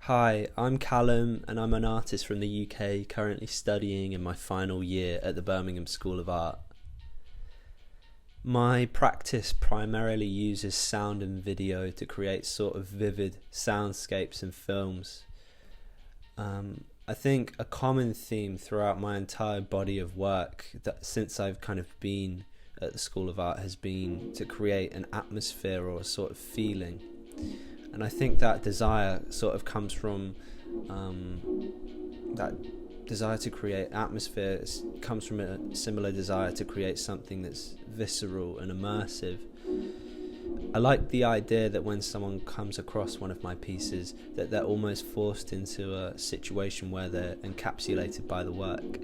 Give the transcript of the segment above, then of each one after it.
Hi, I'm Calum and I'm an artist from the UK currently studying in my final year at the Birmingham School of Art. My practice primarily uses sound and video to create sort of vivid soundscapes and films. I think a common theme throughout my entire body of work that since I've kind of been at the School of Art has been to create an atmosphere or a sort of feeling. And I think that desire sort of comes from that desire to create atmosphere comes from a similar desire to create something that's visceral and immersive. I like the idea that when someone comes across one of my pieces that they're almost forced into a situation where they're encapsulated by the work.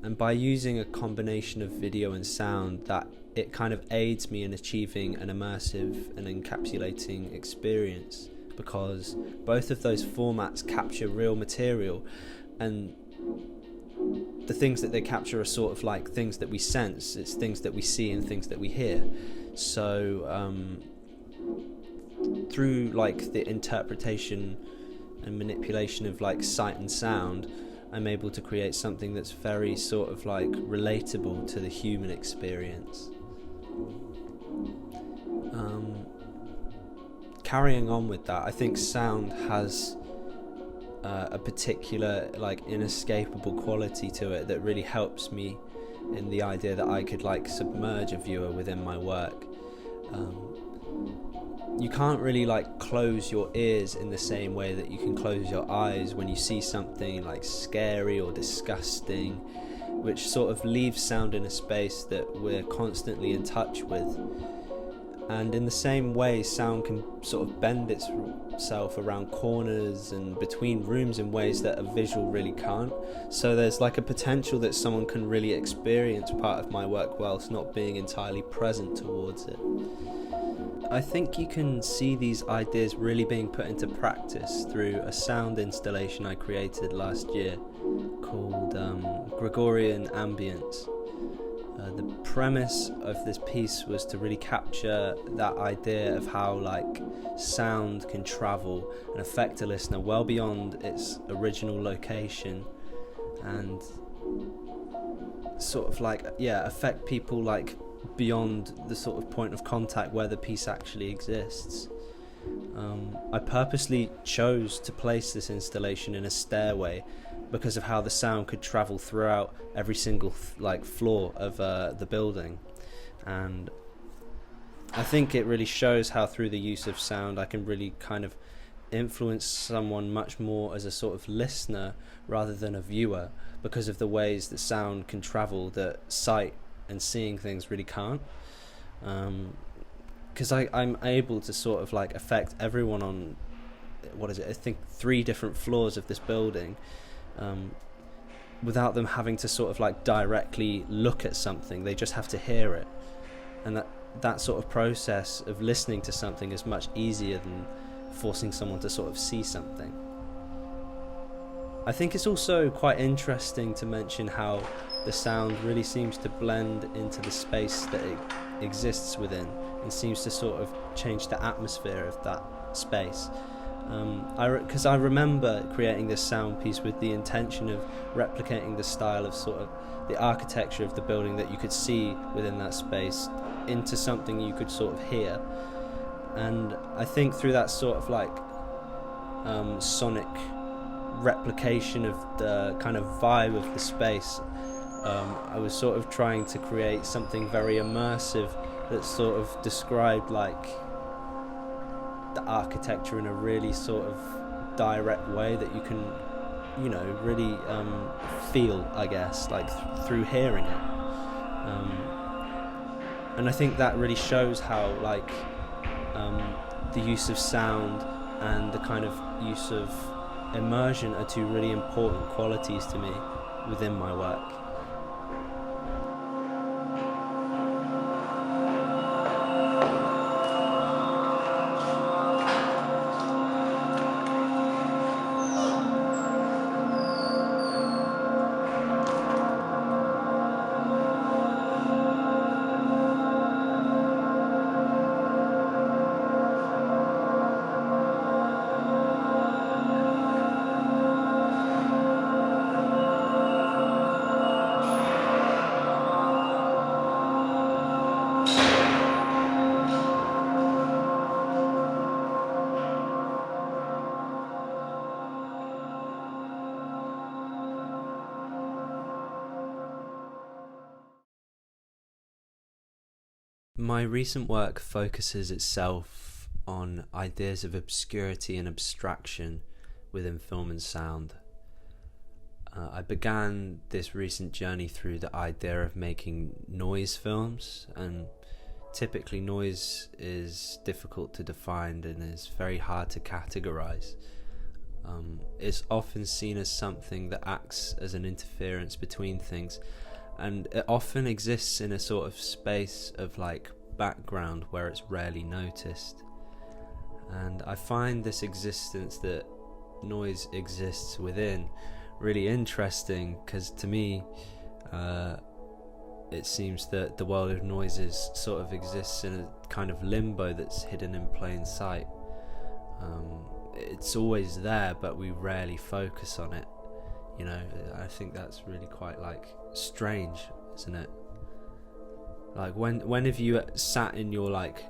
And by using a combination of video and sound, that it kind of aids me in achieving an immersive and encapsulating experience, because both of those formats capture real material, and the things that they capture are sort of like things that we sense. It's things that we see and things that we hear. So through like the interpretation and manipulation of like sight and sound, I'm able to create something that's very sort of like relatable to the human experience. Carrying on with that, I think sound has a particular like inescapable quality to it that really helps me in the idea that I could like submerge a viewer within my work. You can't really like close your ears in the same way that you can close your eyes when you see something like scary or disgusting, which sort of leaves sound in a space that we're constantly in touch with. And in the same way, sound can sort of bend itself around corners and between rooms in ways that a visual really can't. So there's like a potential that someone can really experience part of my work whilst not being entirely present towards it. I think you can see these ideas really being put into practice through a sound installation I created last year called Gregorian Ambience. The premise of this piece was to really capture that idea of how like sound can travel and affect a listener well beyond its original location, and sort of like affect people like beyond the sort of point of contact where the piece actually exists. I purposely chose to place this installation in a stairway because of how the sound could travel throughout every single floor of the building, and I think it really shows how through the use of sound I can really kind of influence someone much more as a sort of listener rather than a viewer, because of the ways that sound can travel that sight and seeing things really can't. Because I'm able to sort of like affect everyone on I think 3 different floors of this building, without them having to sort of like directly look at something. They just have to hear it, and that sort of process of listening to something is much easier than forcing someone to sort of see something. I think it's also quite interesting to mention how the sound really seems to blend into the space that it exists within, and seems to sort of change the atmosphere of that space. Because I remember creating this sound piece with the intention of replicating the style of sort of the architecture of the building that you could see within that space into something you could sort of hear. And I think through that sort of like sonic replication of the kind of vibe of the space, I was sort of trying to create something very immersive that sort of described like the architecture in a really sort of direct way that you can, really feel, I guess, like through hearing it. And I think that really shows how like the use of sound and the kind of use of immersion are 2 really important qualities to me within my work. My recent work focuses itself on ideas of obscurity and abstraction within film and sound. I began this recent journey through the idea of making noise films, and typically noise is difficult to define and is very hard to categorize. It's often seen as something that acts as an interference between things, and it often exists in a sort of space of like background where it's rarely noticed. And I find this existence that noise exists within really interesting, because to me it seems that the world of noises sort of exists in a kind of limbo that's hidden in plain sight. It's always there, but we rarely focus on it. You know, I think that's really quite like strange, isn't it? Like when have you sat in your like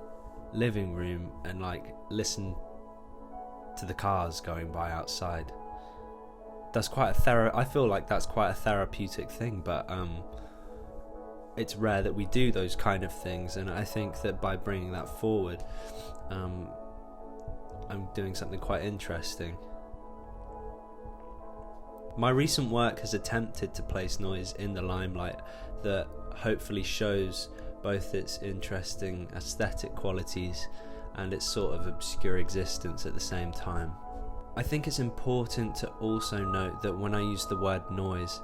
living room and like listened to the cars going by outside? That's quite I feel like that's quite a therapeutic thing, but it's rare that we do those kind of things, and I think that by bringing that forward, I'm doing something quite interesting. My recent work has attempted to place noise in the limelight that hopefully shows both its interesting aesthetic qualities and its sort of obscure existence at the same time. I think it's important to also note that when I use the word noise,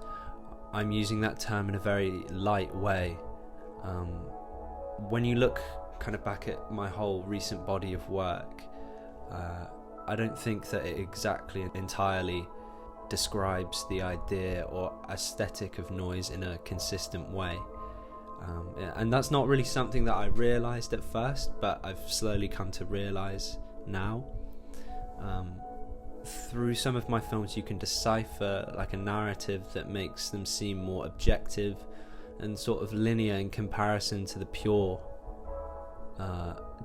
I'm using that term in a very light way. When you look kind of back at my whole recent body of work, I don't think that it exactly entirely describes the idea or aesthetic of noise in a consistent way. And that's not really something that I realised at first, but I've slowly come to realise now. Through some of my films you can decipher like a narrative that makes them seem more objective and sort of linear in comparison to the pure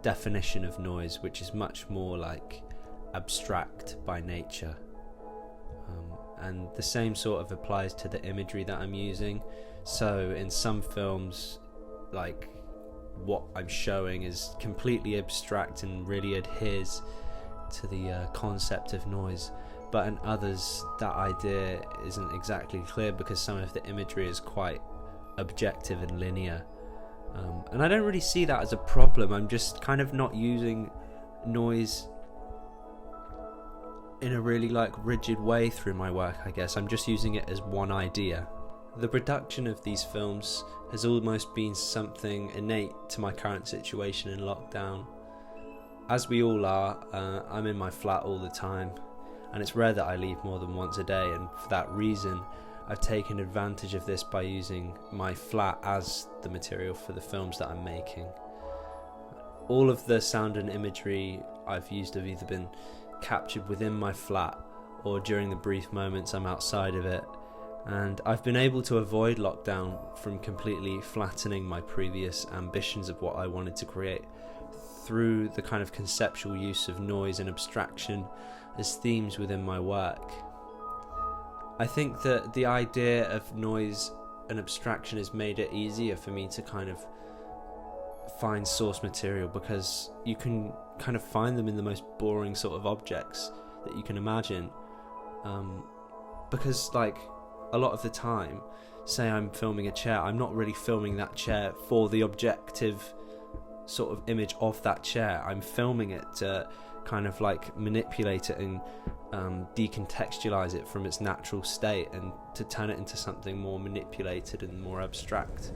definition of noise, which is much more like abstract by nature. And the same sort of applies to the imagery that I'm using. So in some films, like what I'm showing is completely abstract and really adheres to the concept of noise, but in others that idea isn't exactly clear because some of the imagery is quite objective and linear. And I don't really see that as a problem. I'm just kind of not using noise in a really like rigid way through my work, I guess. I'm just using it as one idea. The production of these films has almost been something innate to my current situation in lockdown. As we all are, I'm in my flat all the time, and it's rare that I leave more than once a day, and for that reason I've taken advantage of this by using my flat as the material for the films that I'm making. All of the sound and imagery I've used have either been captured within my flat or during the brief moments I'm outside of it, and I've been able to avoid lockdown from completely flattening my previous ambitions of what I wanted to create through the kind of conceptual use of noise and abstraction as themes within my work. I think that the idea of noise and abstraction has made it easier for me to kind of find source material, because you can kind of find them in the most boring sort of objects that you can imagine. Because like a lot of the time, say I'm filming a chair, I'm not really filming that chair for the objective sort of image of that chair. I'm filming it to kind of like manipulate it and decontextualize it from its natural state and to turn it into something more manipulated and more abstract.